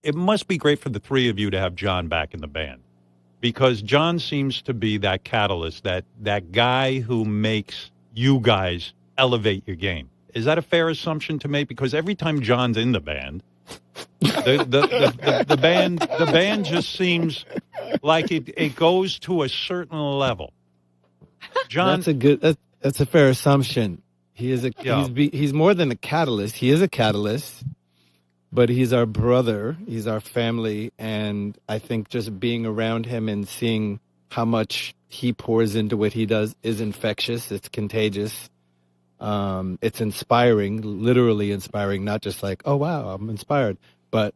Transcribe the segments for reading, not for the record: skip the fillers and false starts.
it must be great for the three of you to have John back in the band, because John seems to be that catalyst, that guy who makes you guys elevate your game. Is that a fair assumption to make? Because every time John's in the band, the band just seems like it goes to a certain level. John, that's a fair assumption. He's more than a catalyst. He is a catalyst, but he's our brother. He's our family, and I think just being around him and seeing how much he pours into what he does is infectious. It's contagious. It's inspiring, literally inspiring, not just like, oh, wow, I'm inspired, but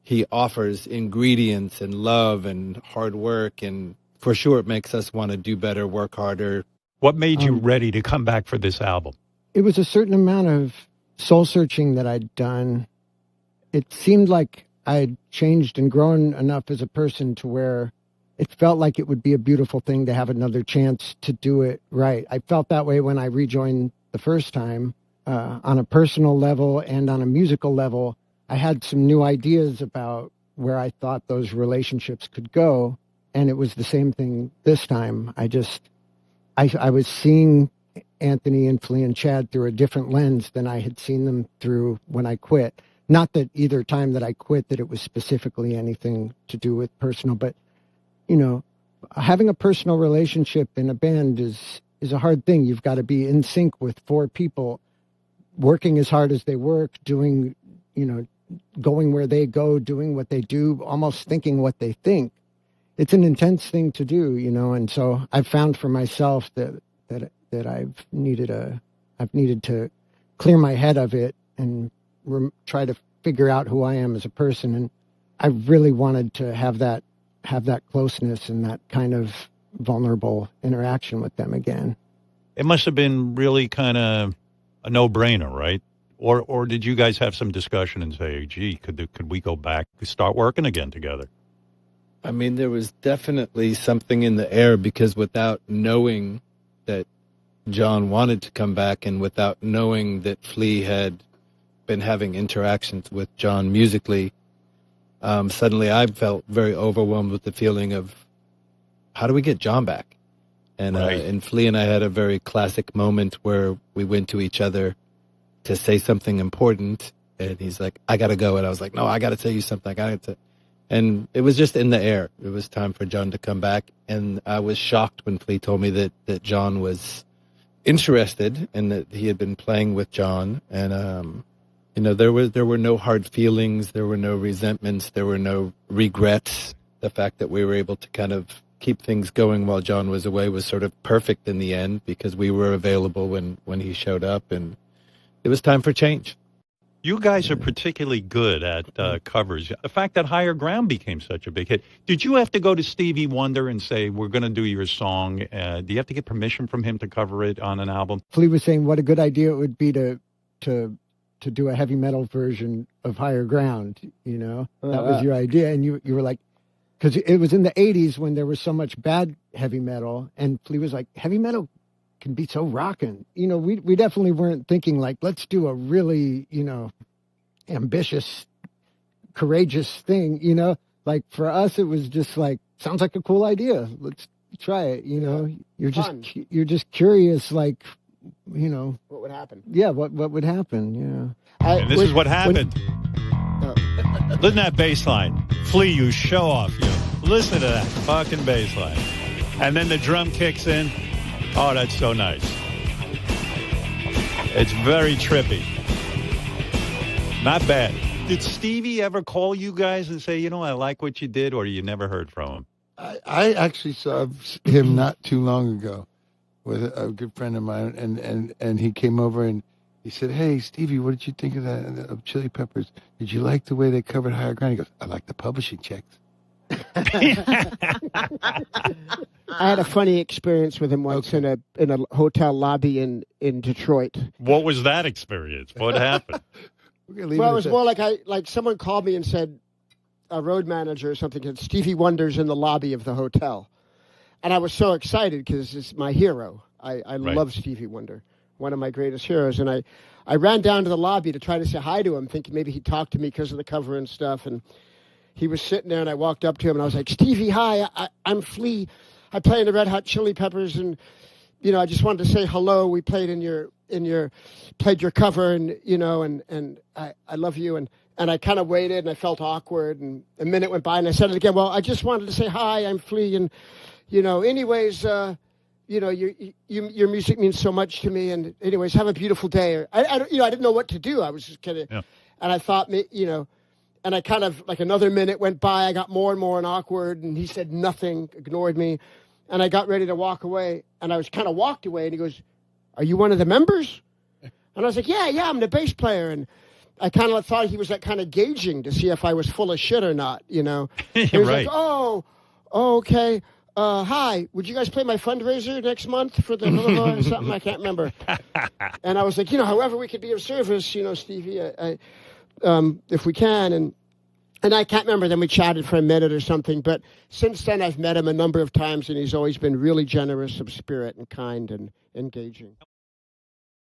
he offers ingredients and love and hard work. And for sure, it makes us want to do better, work harder. What made you ready to come back for this album? It was a certain amount of soul searching that I'd done. It seemed like I'd changed and grown enough as a person to where it felt like it would be a beautiful thing to have another chance to do it right. I felt that way when I rejoined the first time. On a personal level and on a musical level, I had some new ideas about where I thought those relationships could go. And it was the same thing this time. I was seeing Anthony and Flea and Chad through a different lens than I had seen them through when I quit. Not that either time that I quit that it was specifically anything to do with personal, but, you know, having a personal relationship in a band is a hard thing. You've got to be in sync with four people, working as hard as they work, doing, you know, going where they go, doing what they do, almost thinking what they think. It's an intense thing to do, you know, and so I've found for myself that I've needed to clear my head of it and try to figure out who I am as a person. And I really wanted to have that closeness and that kind of vulnerable interaction with them again. It must have been really kind of a no-brainer, right? Or did you guys have some discussion and say, gee, could we go back, start working again together? I mean, there was definitely something in the air, because without knowing that John wanted to come back and without knowing that Flea had been having interactions with John musically, suddenly I felt very overwhelmed with the feeling of, how do we get John back? And right. And Flea and I had a very classic moment where we went to each other to say something important, and he's like, I got to go. And I was like, no, I got to tell you something. And it was just in the air. It was time for John to come back. And I was shocked when Flea told me that John was interested and that he had been playing with John. And, you know, there were no hard feelings. There were no resentments. There were no regrets. The fact that we were able to kind of keep things going while John was away was sort of perfect in the end, because we were available when he showed up, and it was time for change. You guys are particularly good at covers. The fact that Higher Ground became such a big hit. Did you have to go to Stevie Wonder and say, we're going to do your song? Do you have to get permission from him to cover it on an album? Flea was saying what a good idea it would be to do a heavy metal version of Higher Ground, you know? That was your idea. And you were like, because it was in the 80s when there was so much bad heavy metal, and Flea was like, heavy metal can be so rockin'. You know, we definitely weren't thinking like, let's do a really, you know, ambitious, courageous thing, you know? Like for us, it was just like, sounds like a cool idea. Let's try it, you know? You're just curious, like, you know. What would happen? Yeah, what would happen, yeah. And this is what happened. Listen to that bass line. Flea, you show off. You listen to that fucking bass line. And then the drum kicks in. Oh, that's so nice. It's very trippy. Not bad. Did Stevie ever call you guys and say, you know, I like what you did, or you never heard from him? I actually saw him not too long ago with a good friend of mine, and he came over and he said, hey, Stevie, what did you think of that, of Chili Peppers? Did you like the way they covered Higher Ground? He goes, I like the publishing checks. I had a funny experience with him once in a hotel lobby in Detroit. What was that experience? What happened? Well, it was more like someone called me and said, a road manager or something, said Stevie Wonder's in the lobby of the hotel. And I was so excited because it's my hero. I love Stevie Wonder. one of my greatest heroes. And I ran down to the lobby to try to say hi to him, thinking maybe he'd talk to me because of the cover and stuff. And he was sitting there, and I walked up to him, and I was like, Stevie, hi, I'm Flea. I play in the Red Hot Chili Peppers, and, you know, I just wanted to say hello. We played played your cover, and, you know, and I love you. And I kind of waited, and I felt awkward, and a minute went by, and I said it again. Well, I just wanted to say hi, I'm Flea, and, you know, anyways, you know, your music means so much to me, and anyways, have a beautiful day. I didn't know what to do. I was just kind of, and I thought, you know, and I kind of, like, another minute went by. I got more and more awkward, and he said nothing, ignored me. And I got ready to walk away, and I was kind of walked away, and he goes, are you one of the members? And I was like, yeah, I'm the bass player. And I kind of thought he was like kind of gauging to see if I was full of shit or not, you know. He was like, oh, okay. Hi, would you guys play my fundraiser next month for the or something? I can't remember. And I was like, you know, however we could be of service, you know, Stevie, if we can. And I can't remember. Then we chatted for a minute or something. But since then, I've met him a number of times, and he's always been really generous of spirit and kind and engaging.